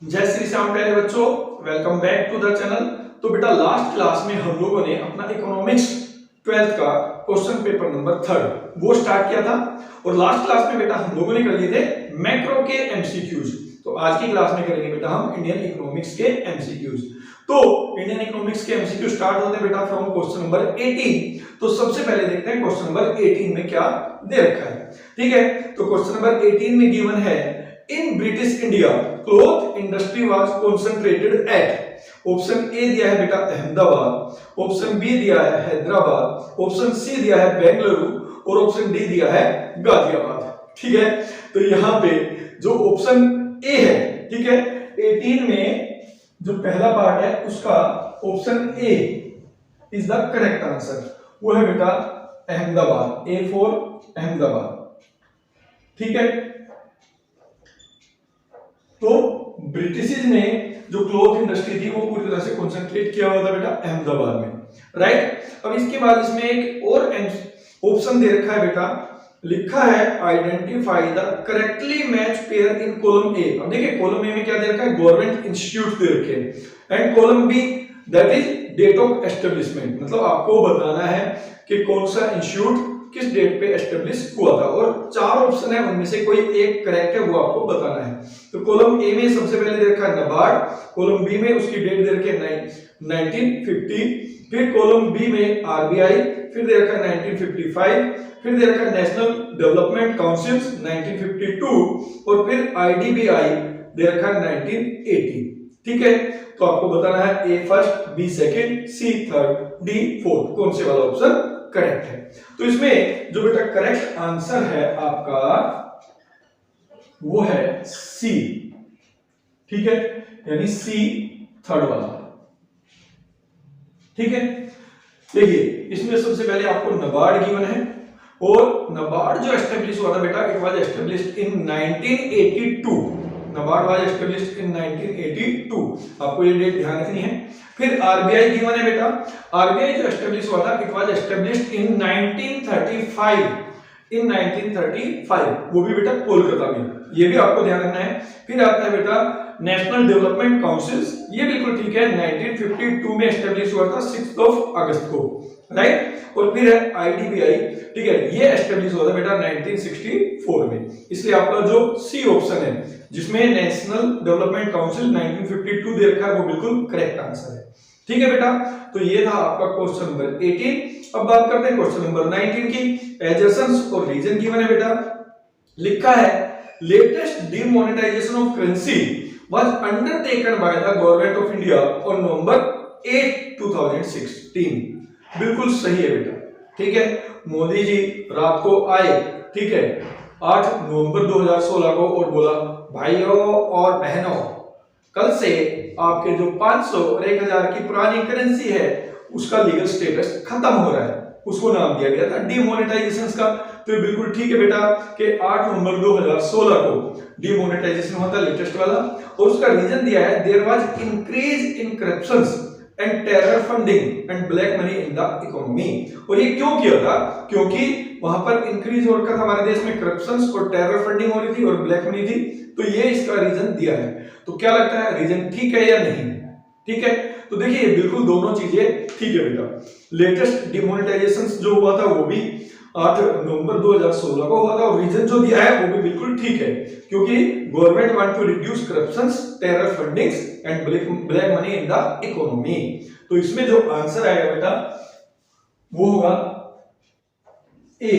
जय श्री श्याम प्यारे बच्चों, welcome back to the channel. तो बेटा लास्ट क्लास में हम लोगों ने अपना इकोनॉमिक्स 12th का क्वेश्चन पेपर नंबर 3 वो स्टार्ट किया था और लास्ट क्लास में बेटा हम लोगों ने कर लिए थे मैक्रो के एमसीक्यूज। तो आज की क्लास में करेंगे बेटा हम इंडियन इकोनॉमिक्स के एमसीक्यूज। तो इंडियन इकोनॉमिक्स के एमसीक्यू स्टार्ट होते हैं बेटा फ्रॉम क्वेश्चन नंबर 18। तो सबसे पहले देखते हैं क्वेश्चन नंबर 18 में क्या दे रखा है। ठीक है, तो क्वेश्चन नंबर 18 में गिवन है in British India cloth industry was concentrated at. Option A दिया है बेटा अहमदाबाद, ऑप्शन बी दिया है हैदराबाद, ऑप्शन सी दिया है बेंगलुरु और ऑप्शन डी दिया है गाजियाबाद। ठीक है, तो यहां पे जो ऑप्शन ए है, ठीक है, 18 में जो पहला पार्ट है उसका option A is the correct answer. वो है बेटा अहमदाबाद, ए फॉर अहमदाबाद। ठीक है, तो ब्रिटिश ने जो क्लॉथ इंडस्ट्री थी वो पूरी तरह से कंसंट्रेट किया हुआ था बेटा अहमदाबाद में, राइट। अब इसके बाद इसमें एक और ऑप्शन दे रखा है बेटा, लिखा है identify the correctly match pair in column A. अब देखिए कॉलम ए में क्या दे रखा है, गवर्नमेंट इंस्टीट्यूट दे रखे हैं, and column B that is date of establishment. मतलब आपको बताना है कि कौन सा इंस्टीट्यूट किस डेट पे एस्टेब्लिश हुआ था और चार ऑप्शन है उनमें से कोई एक करेक्ट है वो आपको बताना है। तो कॉलम ए में सबसे पहले दे रखा है नबार्ड, कॉलम बी में उसकी डेट दे रखी है 1950, फिर कॉलम बी में आरबीआई, फिर दे रखा है 1955, फिर दे रखा है नेशनल डेवलपमेंट काउंसिल 1952 और फिर आईडीबीआई दे रखा है 1980। ठीक है, तो आपको बताना है ए फर्स्ट, बी सेकंड, सी थर्ड, डी फोर्थ, कौन से वाला ऑप्शन करेक्ट है। तो इसमें जो बेटा करेक्ट आंसर है आपका वो है सी। ठीक है, यानी सी थर्ड वाला। ठीक है, देखिए इसमें सबसे पहले आपको नबार्ड गिवन है और नबार्ड जो एस्टेब्लिश हुआ था बेटा it was established in 1982। NABARD was established in 1982, आपको ये डेट ध्यान रखनी है। फिर आरबीआई गिवन है बेटा, आरबीआई जो एस्टेब्लिश हुआ था इट वाज एस्टेब्लिश्ड इन 1935, इन 1935, वो भी बेटा कोलकाता में, ये भी आपको ध्यान रखना है। फिर आता है बेटा नेशनल डेवलपमेंट काउंसिल, ये बिल्कुल ठीक है, 1952 में एस्टेब्लिश हुआ था 6 अगस्त को, राइट। और फिर है आईडीबीआई, ठीक है, ये एस्टेब्लिश हुआ था बेटा 1964 में, इसलिए आपका जो सी ऑप्शन है जिसमें नेशनल डेवलपमेंट काउंसिल 1952 दे रखा है वो बिल्कुल करेक्ट आंसर है। ठीक है बेटा, तो ये था आपका क्वेश्चन नंबर 18। अब बात करते हैं क्वेश्चन नंबर 19 की। एडजस्टेंस और रीजन गिवन है बेटा, लिखा है latest demonetisation of currency was undertaken by the government of India on November 8, 2016। बिल्कुल सही है बेटा। ठीक है, मोदी जी रात को आए, ठीक है, 8 नवंबर 2016 को और बोला भाइयों और बहनों कल से आपके जो 500 और 1000 की पुरानी करेंसी है उसका लीगल स्टेटस खत्म हो रहा है। उसको नाम दिया गया था डिमोनेटाइजेशन का। तो ये बिल्कुल ठीक है बेटा कि 8 नवंबर 2016 को डिमोनेटाइजेशन हुआ था लेटेस्ट वाला, और उसका रीजन दिया है there was increase in corruptions and terror funding and black money in the economy. और ये क्यों किया था, क्योंकि वहां पर इंक्रीज हो रखा था हमारे देश में करप्शंस और टेरर फंडिंग हो रही थी और ब्लैक मनी थी, तो ये इसका रीजन दिया है। तो क्या लगता है रीजन ठीक है या नहीं? ठीक है, तो देखिए बिल्कुल दोनों चीजें ठीक है बेटा। लेटेस्ट डिमोनेटाइजेशन जो हुआ था वो भी 8 नवंबर 2016 को हुआ था और रीजन जो दिया है वो भी बिल्कुल ठीक है, क्योंकि government want to reduce corruptions, terror fundings and black money in the economy. तो इसमें जो आंसर आएगा बेटा वो होगा A,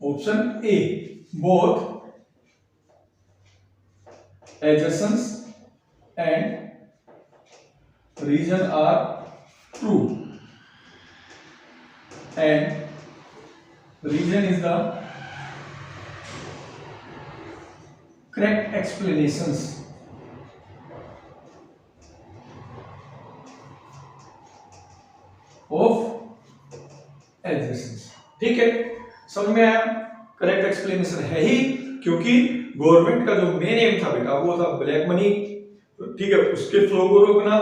option A, both adjacents and region are true and region is the correct explanations of adjacents। ठीक है, समझ में आया? करेक्ट एक्सप्लेनेशन है ही, क्योंकि गवर्नमेंट का जो मेन एम था बेटा वो था ब्लैक मनी ठीक है, उसके फ्लो को रोकना,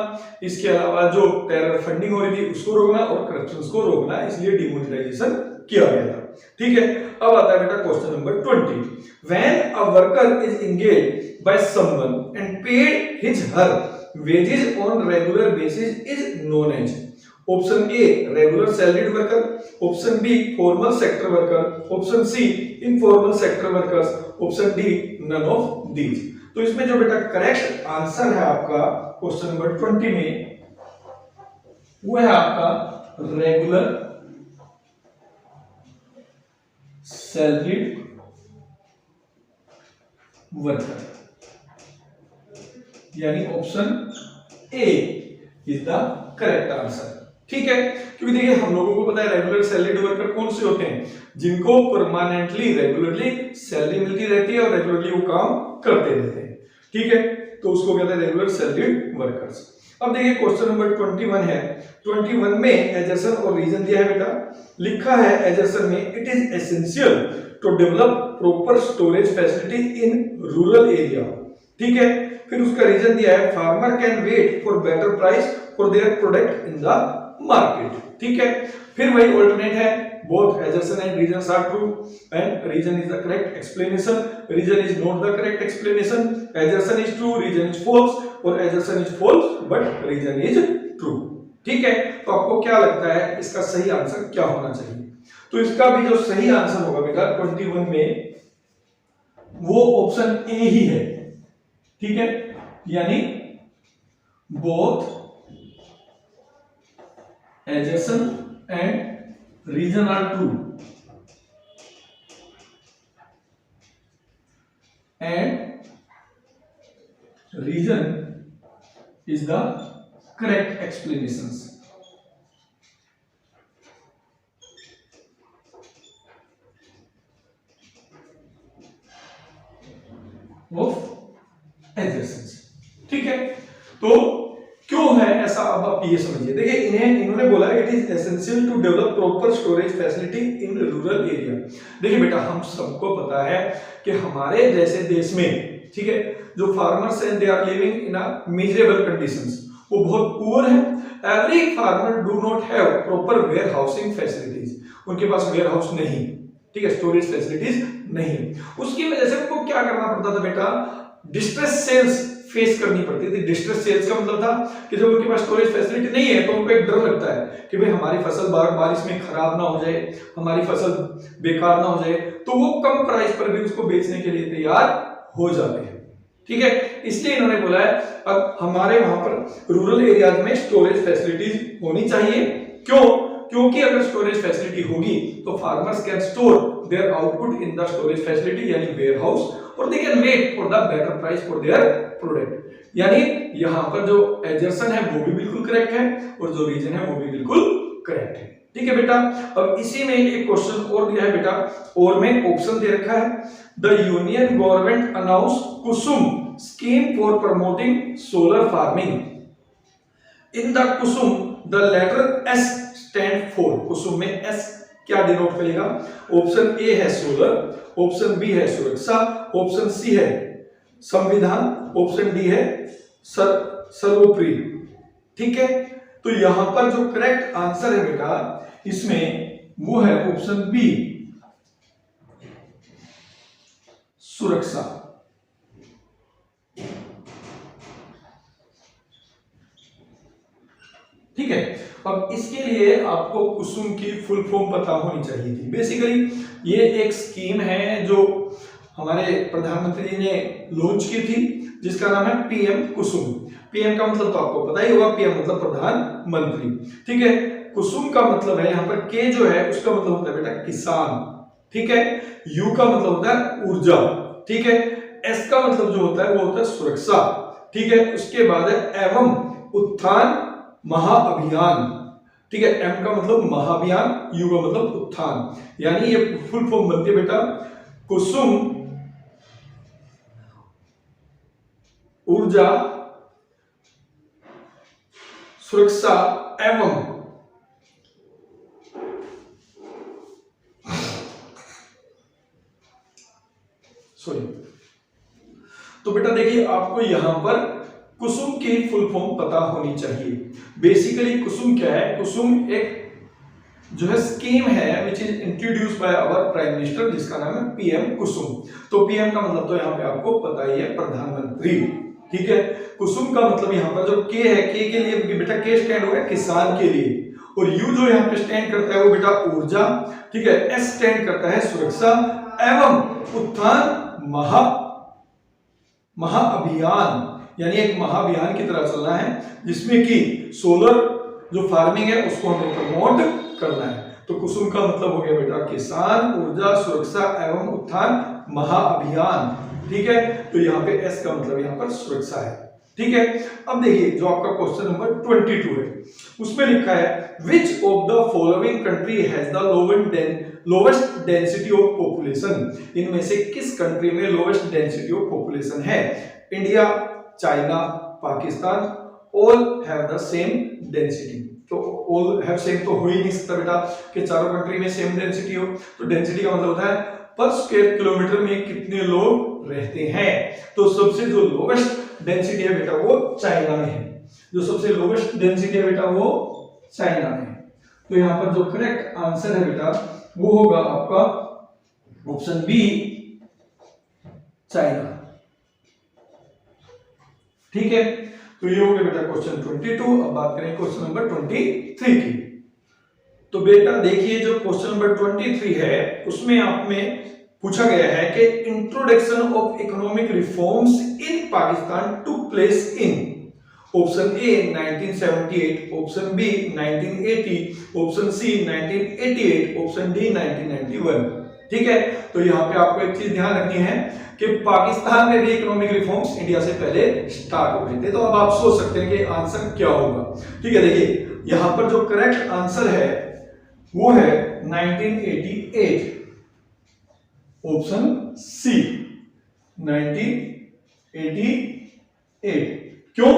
इसके अलावा जो टेरर फंडिंग हो रही थी उसको रोकना और करप्शन को रोकना, इसलिए डिमोनेटाइजेशन किया गया था। ठीक है, अब आता है बेटा question number 20। When a worker is engaged by someone and paid his her wages on regular basis is known as option A regular salaried worker, option B formal sector worker, option C informal sector workers, option D none of these. तो इसमें जो बेटा correct answer है आपका question number 20 में वो है आपका रेगुलर सैलरीड वर्कर, यानी option A is the correct answer. ठीक है, क्योंकि देखिए हम लोगों को पता है रेगुलर सैलरीड वर्कर कौन से होते हैं, जिनको परमानेंटली रेगुलरली सैलरी मिलती रहती है और रेगुलरली वो काम करते रहते हैं। ठीक है, तो उसको कहते हैं रेगुलर सैलरीड वर्कर्स। अब देखिए क्वेश्चन नंबर 21 है। 21 में एजर्सन और रीजन दिया है बेटा, लिखा है एजर्सन में it is essential to develop proper storage facility in rural area. ठीक है, फिर उसका रीजन दिया है farmer can wait for better price for their product in the market. ठीक है, फिर वही ऑल्टरनेट है, both assertion and reasons are true and reason is the correct explanation, reason is not the correct explanation, assertion is true, reason is false और assertion is false but reason is true। ठीक है, तो आपको क्या लगता है इसका सही आंसर क्या होना चाहिए? तो इसका भी जो सही आंसर होगा बेटा 21 में वो ऑप्शन ए ही है। ठीक है, यानी both assertion and reason are true and reason is the correct explanations of assertions। ठीक है, तो क्यों है ऐसा, अब आप ये समझिए। देखिए इन्होंने बोला it is essential to develop proper storage facility in rural area. देखिए बेटा हम सबको पता है कि हमारे जैसे देश में, ठीक है, जो फार्मर्स हैं they are living in a miserable conditions, वो बहुत पुअर है। Every farmer do not have proper warehousing facilities, उनके पास वेयर हाउस नहीं, ठीक है, स्टोरेज फैसिलिटीज नहीं। उसकी वजह से उनको क्या करना पड़ता था बेटा, डिस्ट्रेस सेल्स फेस करनी पड़ती थी। डिस्ट्रेस सेल्स का मतलब था कि जब उनके पास स्टोरेज फैसिलिटी नहीं है तो उनको एक डर लगता है कि भाई हमारी फसल बारिश में खराब ना हो जाए, हमारी फसल बेकार ना हो जाए, तो वो कम प्राइस पर भी उसको बेचने के लिए तैयार हो जाते हैं। ठीक है, इसलिए इन्होंने बोला है अब हमारे वहां पर रूरल एरियाज में स्टोरेज फैसिलिटीज होनी चाहिए। क्यों? क्योंकि अगर स्टोरेज फैसिलिटी होगी तो farmers can store their output in the storage facility यानी वेयर हाउस और they can wait for the better price for their product. यानी यहां पर जो एजर्सन है वो भी बिल्कुल करेक्ट है और जो रीजन है वो भी बिल्कुल करेक्ट है। ठीक है बेटा, अब इसी में एक क्वेश्चन और दिया है बेटा, और में ऑप्शन दे रखा है the union government announce Kusum scheme for promoting solar farming. In the Kusum the letter S stand for, Kusum में एस क्या डिनोट करेगा? ऑप्शन ए है सोलर, ऑप्शन बी है सुरक्षा, ऑप्शन सी है संविधान, ऑप्शन डी है सर्वोपरि। ठीक है, तो यहां पर जो करेक्ट आंसर है बेटा इसमें वो है ऑप्शन बी सुरक्षा। ठीक है, अब इसके लिए आपको कुसुम की फुल फॉर्म पता होनी चाहिए थी। बेसिकली ये एक स्कीम है जो हमारे प्रधानमंत्री जी ने लॉन्च की थी जिसका नाम है पीएम कुसुम। पीएम का मतलब तो आपको पता ही होगा, पीएम मतलब प्रधानमंत्री। ठीक है, कुसुम का मतलब है यहाँ पर के जो है उसका मतलब होता है बेटा किसान। ठीक है, यू का मतलब होता है ऊर्जा। ठीक है, एस का मतलब जो होता है वो होता है सुरक्षा। ठीक है, उसके बाद है एवं उत्थान महाअभियान। ठीक है, एम का मतलब महाअभियान, यू का मतलब उत्थान, यानी ये फुल फॉर्म बनती है बेटा कुसुम ऊर्जा सुरक्षा एवं तो बेटा देखिए आपको यहां पर की फुल फॉर्म पता होनी चाहिए। बेसिकली कुसुम क्या है? कुसुम एक जो है स्कीम है which is introduce by our prime minister, जिसका नाम है पीएम कुसुम। तो पीएम का मतलब तो यहाँ पे आपको पता ही है, प्रधानमंत्री। ठीक है, कुसुम का मतलब यहाँ पर जो के है, के के लिए बेटा के स्टैंड हो गया किसान के लिए, और यू जो यहाँ पे स्टैंड करता है वो बेटा ऊर्जा। ठीक है, एस स्टैंड करता है सुरक्षा एवं उत्थान महाअभियान, यानी एक महाअभियान की तरह चलना है जिसमें कि सोलर जो फार्मिंग है उसको हमें प्रमोट करना है। तो कुसुम का मतलब हो गया बेटा किसान, ऊर्जा, सुरक्षा एवं उत्थान महाअभियान। ठीक है, तो यहाँ पे एस का मतलब यहाँ पर सुरक्षा है। ठीक है, अब देखिए जो आपका क्वेश्चन नंबर 22 है उसमें लिखा है which of the following country has the lowest density of population. इनमें से किस कंट्री में लोवेस्ट डेंसिटी ऑफ पॉपुलेशन है? India, China, Pakistan, all have the same density. तो ऑल हैव सेम तो हो ही नहीं सकता बेटा कि चारों कंट्री में सेम डेंसिटी हो। तो डेंसिटी का मतलब होता है पर स्क्वायर किलोमीटर में कितने लोग रहते हैं। तो सबसे जो लोवेस्ट डेंसिटी है बेटा वो चाइना में है। जो सबसे लोवेस्ट डेंसिटी है बेटा वो चाइना में है। तो यहां पर जो करेक्ट आंसर है बेटा वो होगा आपका ऑप्शन बी, चाइना। ठीक है, तो ये हो गया बेटा क्वेश्चन 22। अब बात करें क्वेश्चन नंबर 23 की। तो बेटा देखिए जो क्वेश्चन नंबर 23 है उसमें आप में पूछा गया है कि introduction of economic reforms in Pakistan took place in option A 1978, option B 1980, option C 1988, option D 1991। ठीक है, तो यहाँ पे आपको एक चीज ध्यान रखनी है कि पाकिस्तान में भी इकोनॉमिक रिफॉर्म्स इंडिया से पहले स्टार्ट हो गए थे। तो अब आप सोच सकते हैं कि आंसर क्या होगा। ठीक है, देखिए यहां पर जो करेक्ट आंसर है वो है 1988, ऑप्शन सी 1988। क्यों?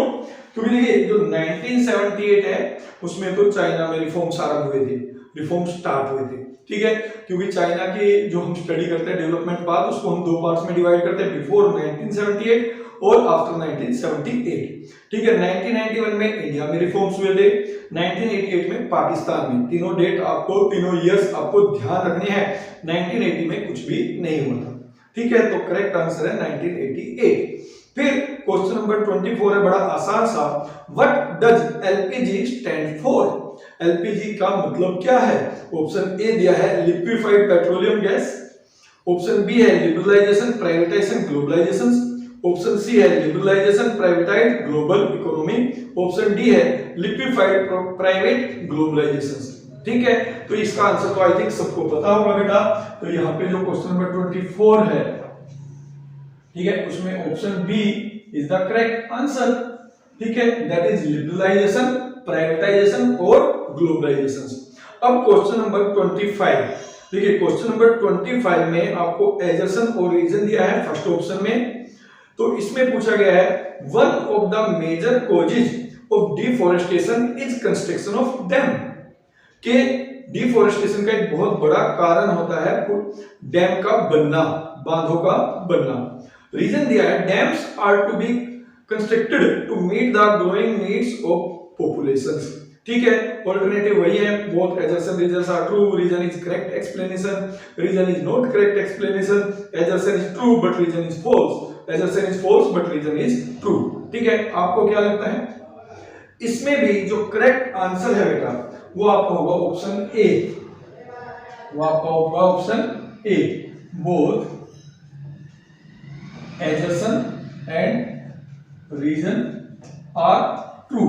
क्योंकि देखिए जो 1978 है उसमें तो चाइना में रिफॉर्म्स आरंभ हुए थे, रिफॉर्म स्टार्ट हुए थे। ठीक है, क्योंकि चाइना की जो हम स्टडी करते हैं डेवलपमेंट पाथ उसको हम दो पार्ट्स में डिवाइड करते हैं, बिफोर 1978 और आफ्टर 1978। ठीक है, 1991 में इंडिया में रिफॉर्म्स हुए थे, 1988 में पाकिस्तान में। तीनों डेट आपको, तीनों ईयर्स आपको ध्यान रखने हैं। 1980 में कुछ भी नहीं हुआ था। ठीक है, तो करेक्ट आंसर है 1988। फिर क्वेश्चन नंबर 24 है बड़ा आसान सा। What does LPG stand for? LPG का मतलब क्या है? ऑप्शन ए दिया है liquefied petroleum gas, option B है liberalisation, privatisation, globalisation, option C है liberalisation, privatise, global economy, option D है लिक्विफाइड प्राइवेट, ग्लोबलाइजेशन। ठीक है, तो इसका आंसर तो आई थिंक सबको पता होगा बेटा। तो यहाँ पे जो क्वेश्चन नंबर 24 है, ठीक है, उसमें option B is the correct answer. ठीक है, दैट इज लिबरलाइजेशन, प्राइवेटाइजेशन और ग्लोबलाइजेशन। अब क्वेश्चन नंबर 25, देखिए क्वेश्चन नंबर 25 में आपको एजर्सन और रीजन दिया है फर्स्ट ऑप्शन में। तो इसमें पूछा गया है one of the major causes of deforestation is construction of dam. के डिफॉरेस्टेशन का एक बहुत बड़ा कारण होता है डैम का बनना, बांधों का बनना। रीजन दिया है dams are to be constructed to meet the growing needs of populations. ठीक है, ऑल्टरनेटिव वही है, both assertion reasons are true, reason is correct explanation, reason is not correct explanation, assertion is true but reason is false, assertion is false but reason is true. ठीक है, आपको क्या लगता है? इसमें भी जो करेक्ट आंसर है बेटा वो आपका होगा ऑप्शन ए, वो आपका होगा option A, both assertion and reason are true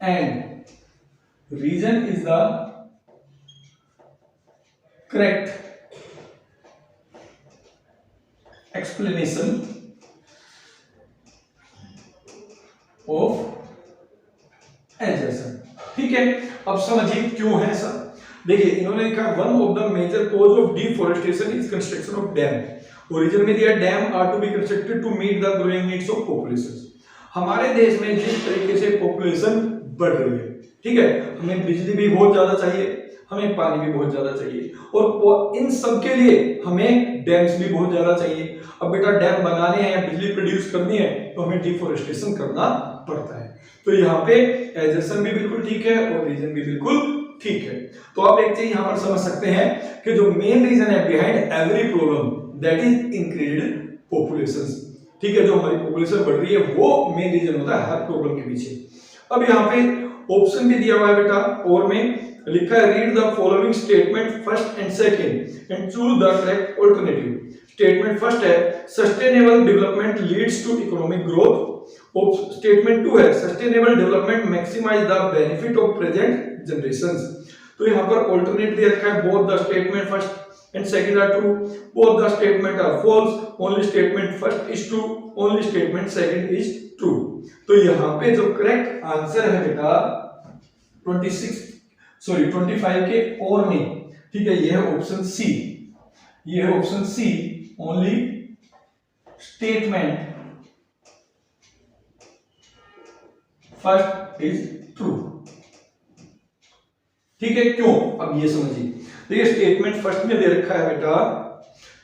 and reason is the correct explanation of adjacent। ठीक है, अब समझिए क्यों है सर। देखिए इन्होंने लिखा one of the major cause of deforestation is construction of dam. Origin में दिया dam are to be constructed to meet the growing needs of population. हमारे देश में जिस तरीके से पॉपुलेशन बढ़ रही है, ठीक है, हमें बिजली भी बहुत ज्यादा चाहिए, हमें पानी भी बहुत ज्यादा चाहिए, और इन सब के लिए हमें डैम्स भी बहुत ज्यादा चाहिए। अब बेटा डैम बनाने हैं, बिजली प्रोड्यूस करनी है, तो हमें डिफोरेस्टेशन करना पड़ता है। तो यहाँ पे एजर्सन भी बिल्कुल ठीक है और रीजन भी बिल्कुल ठीक है। तो आप एक चीज यहाँ पर समझ सकते हैं कि जो मेन रीजन है behind every problem that is increased population. ठीक है, जो हमारी पॉपुलेशन बढ़ रही है वो मेन रीजन होता है हर प्रॉब्लम के पीछे। अब यहाँ पे ऑप्शन भी दिया हुआ है बेटा, और में लिखा है read the following statement first and second and choose the correct alternative. Statement first है sustainable development leads to economic growth. Statement 2 है sustainable development maximise the benefit of present generations. तो यहाँ पर अल्टरनेट दे रखा है both the statement first and second are true, both the statement are false, only statement first is true, only statement second is true. तो यहाँ पे जो करेक्ट आंसर है बेटा 25 के और में, ठीक है, ये है ऑप्शन सी, ये है option C, only statement first is true. ठीक है, क्यों? अब ये समझिए, देखिए स्टेटमेंट फर्स्ट में दे रखा है बेटा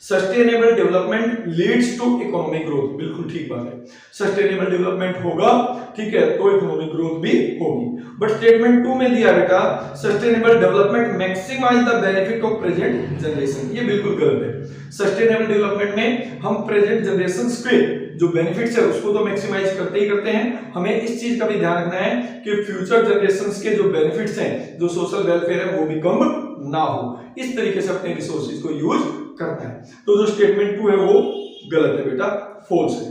sustainable development leads to economic growth, बिल्कुल ठीक बात है, सस्टेनेबल डेवलपमेंट होगा, ठीक है, तो इकोनॉमिक ग्रोथ भी होगी। बट स्टेटमेंट 2 में दिया बेटा sustainable development maximise the benefit of present generation, ये बिल्कुल गलत है। सस्टेनेबल डेवलपमेंट में हम प्रेजेंट जनरेशंस के जो बेनिफिट्स है उसको तो मैक्सिमाइज करते ही करते हैं, हमें इस चीज का भी ध्यान रखना है कि फ्यूचर जनरेशंस के जो बेनिफिट्स हैं, जो सोशल वेलफेयर है, वो भी कम ना हो, इस तरीके से अपने रिसोर्सेज को यूज करना है। तो जो स्टेटमेंट 2 है वो गलत है बेटा, फॉल्स है,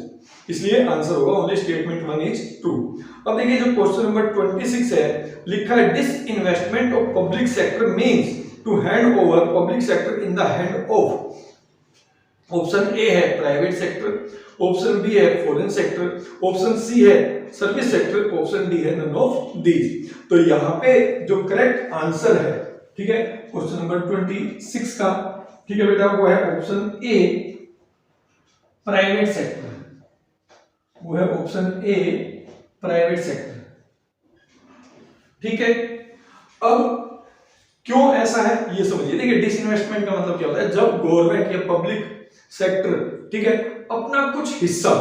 इसलिए आंसर होगा ओनली स्टेटमेंट 1 इज ट्रू। अब देखिए जो क्वेश्चन नंबर 26 है, लिखा है disinvestment of public sector means to hand over public sector in the hand of. Option A है प्राइवेट सेक्टर, ऑप्शन बी है फॉरेन सेक्टर, ऑप्शन सी है सर्विस सेक्टर, ऑप्शन डी है नन ऑफ दीज। तो यहाँ पे जो correct answer है, ठीक है, क्वेश्चन नंबर 26 का, ठीक है बेटा, वो है ऑप्शन ए प्राइवेट सेक्टर, वो है ऑप्शन ए प्राइवेट सेक्टर। ठीक है, अब क्यों ऐसा है ये समझिए। देखिए डिसइन्वेस्टमेंट का मतलब क्या होता है, जब गवर्नमेंट या पब्लिक सेक्टर, ठीक है, अपना कुछ हिस्सा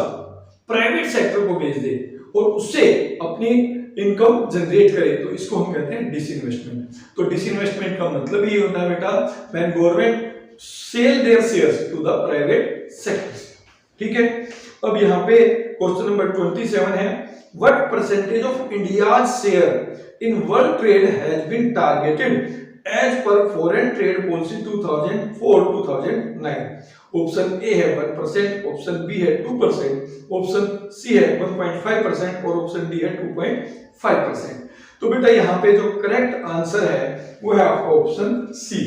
प्राइवेट सेक्टर को बेच दे और उससे अपनी इनकम जनरेट करे, तो इसको हम कहते हैं डिसइन्वेस्टमेंट। तो डिसइन्वेस्टमेंट का मतलब ये होता है बेटा when government sell their shares to the private sector. ठीक है, अब यहाँ पे क्वेश्चन नंबर 27 है what percentage of India's share in world trade has been targeted as per foreign trade policy 2004-2009। Option A है 1%, ऑप्शन बी है 2%, option C है 1.5% और ऑप्शन डी है 2.5%। तो बेटा यहाँ पे जो करेक्ट आंसर है वो है आपका ऑप्शन सी,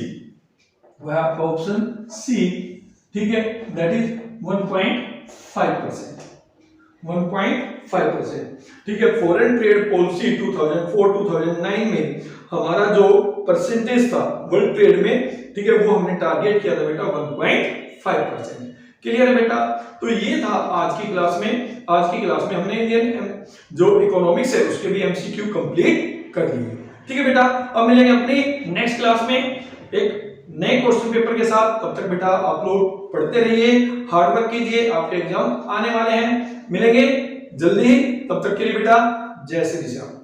वो है आपका ऑप्शन सी, ठीक है, दैट इज 1.5%, 1.5%। ठीक है, फॉरेन ट्रेड पॉलिसी 2004-2009 में हमारा जो परसेंटेज था वर्ल्ड ट्रेड में, ठीक है, वो हमने टारगेट किया था बेटा 1.5%। क्लियर है बेटा? तो ये था आज की क्लास में। आज की क्लास में हमने इंडियन जो इकोनॉमिक्स है उसके भी एमसीक्यू कंप्लीट कर लिए। ठीक है बेटा, अब मिलेंगे अपनी नेक्स्ट क्लास में एक नए क्वेश्चन पेपर के साथ। तब तक बेटा आप लोग पढ़ते रहिए, हार्ड वर्क कीजिए, आपके एग्जाम आने वाले हैं, मिलेंगे जल्दी ही। तब तक के लिए बेटा जय श्री राम।